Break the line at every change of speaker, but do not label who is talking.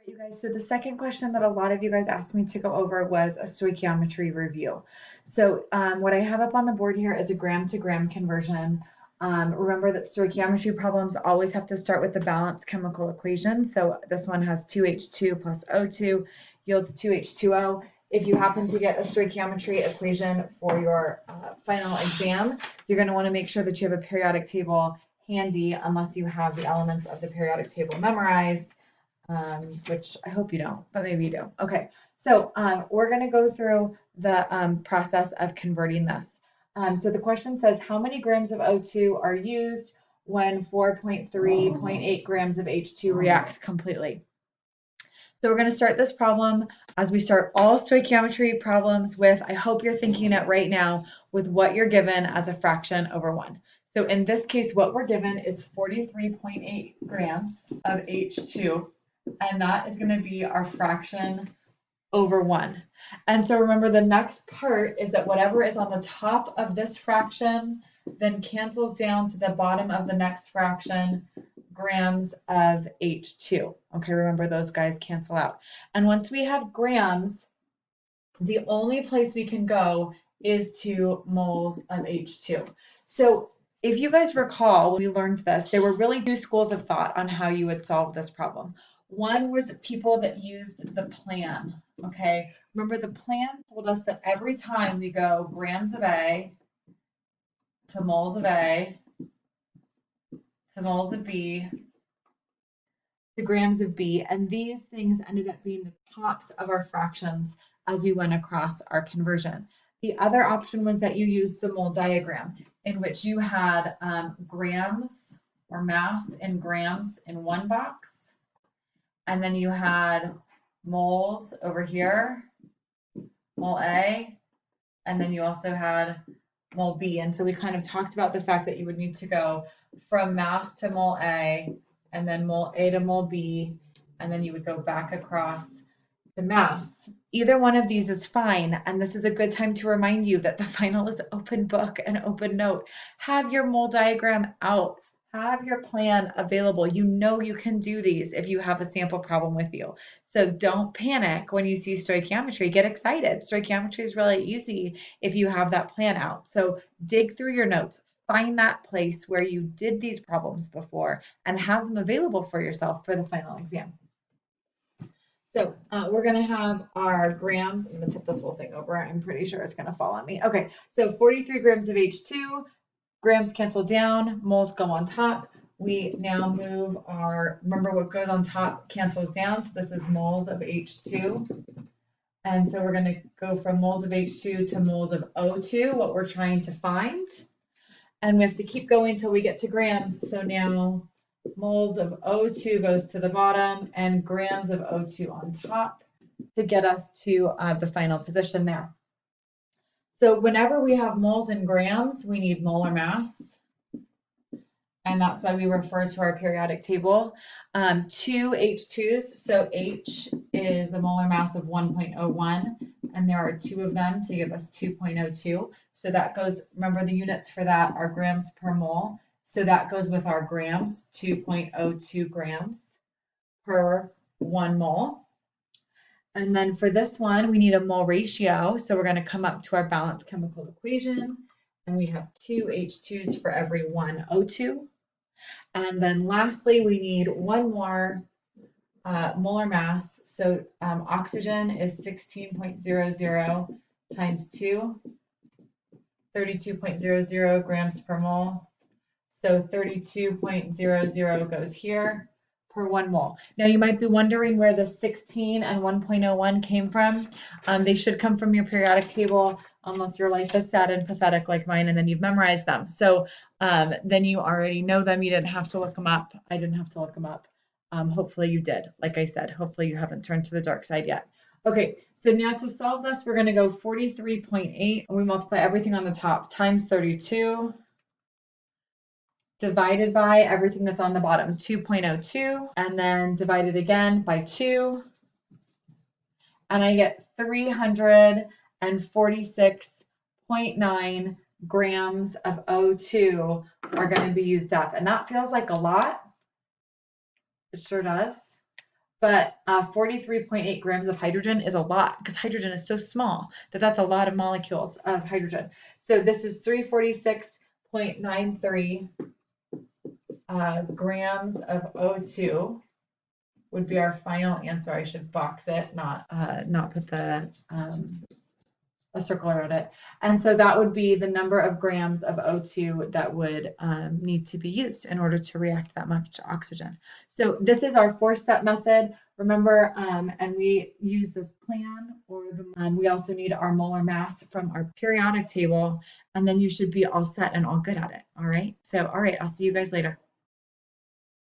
right, you guys. So the second question that a lot of you guys asked me to go over was a stoichiometry review. So what I have up on the board here is a gram to gram conversion. Remember that stoichiometry problems always have to start with the balanced chemical equation. So this one has 2H2 plus O2 yields 2H2O. If you happen to get a stoichiometry equation for your final exam, you're going to want to make sure that you have a periodic table handy unless you have the elements of the periodic table memorized, which I hope you don't, but maybe you do. Okay, so we're going to go through the process of converting this. So the question says, how many grams of O2 are used when 4.3.8 grams of H2 reacts completely? So we're going to start this problem as we start all stoichiometry problems with, I hope you're thinking it right now, with what you're given as a fraction over 1. So in this case, what we're given is 43.8 grams of H2, and that is going to be our fraction over 1. And so remember, the next part is that whatever is on the top of this fraction then cancels down to the bottom of the next fraction, grams of H2. Okay, remember those guys cancel out. And once we have grams, the only place we can go is to moles of H2. So if you guys recall, when we learned this, there were really two schools of thought on how you would solve this problem. One was people that used the plan, okay? Remember, the plan told us that every time we go grams of A to moles of A to moles of B to grams of B, and these things ended up being the tops of our fractions as we went across our conversion. The other option was that you used the mole diagram, in which you had grams or mass in grams in one box, and then you had moles over here, mole A, and then you also had mole B. And so we kind of talked about the fact that you would need to go from mass to mole A, and then mole A to mole B, and then you would go back across to mass. Either one of these is fine, and this is a good time to remind you that the final is open book and open note. Have your mole diagram out. Have your plan available. You know you can do these if you have a sample problem with you. So don't panic when you see stoichiometry. Get excited. Stoichiometry is really easy if you have that plan out. So dig through your notes. Find that place where you did these problems before and have them available for yourself for the final exam. So we're going to have our grams. I'm going to tip this whole thing over. I'm pretty sure it's going to fall on me. Okay, so 43 grams of H2, grams cancel down, moles go on top. We now move our, remember what goes on top cancels down. So this is moles of H2. And so we're going to go from moles of H2 to moles of O2, what we're trying to find. And we have to keep going until we get to grams. So now moles of O2 goes to the bottom and grams of O2 on top to get us to the final position there. So whenever we have moles and grams, we need molar mass. And that's why we refer to our periodic table. Two H2s, so H is a molar mass of 1.01, and there are two of them to give us 2.02. So that goes, remember the units for that are grams per mole. So that goes with our grams, 2.02 grams per 1 mole. And then for this one, we need a mole ratio. So we're going to come up to our balanced chemical equation, and we have 2 H2s for every 1 O2. And then lastly, we need one more molar mass. So oxygen is 16.00 times 2, 32.00 grams per mole. So 32.00 goes here per 1 mole. Now you might be wondering where the 16 and 1.01 came from. They should come from your periodic table, unless your life is sad and pathetic like mine, and then you've memorized them. So then you already know them. You didn't have to look them up. I didn't have to look them up. Hopefully you did. Like I said, hopefully you haven't turned to the dark side yet. Okay, so now to solve this, we're going to go 43.8, and we multiply everything on the top times 32 divided by everything that's on the bottom, 2.02, and then divided again by 2, and I get 346.9 grams of O2 are going to be used up. And that feels like a lot. It sure does. but 43.8 grams of hydrogen is a lot because hydrogen is so small that that's a lot of molecules of hydrogen. So this is 346.93 grams of O2 would be our final answer. I should box it, not put a circle around it. And so that would be the number of grams of O2 that would need to be used in order to react that much oxygen. So this is our four-step method. Remember, and we use this plan, or we also need our molar mass from our periodic table, and then you should be all set and all good at it. All right. So, all right, I'll see you guys later.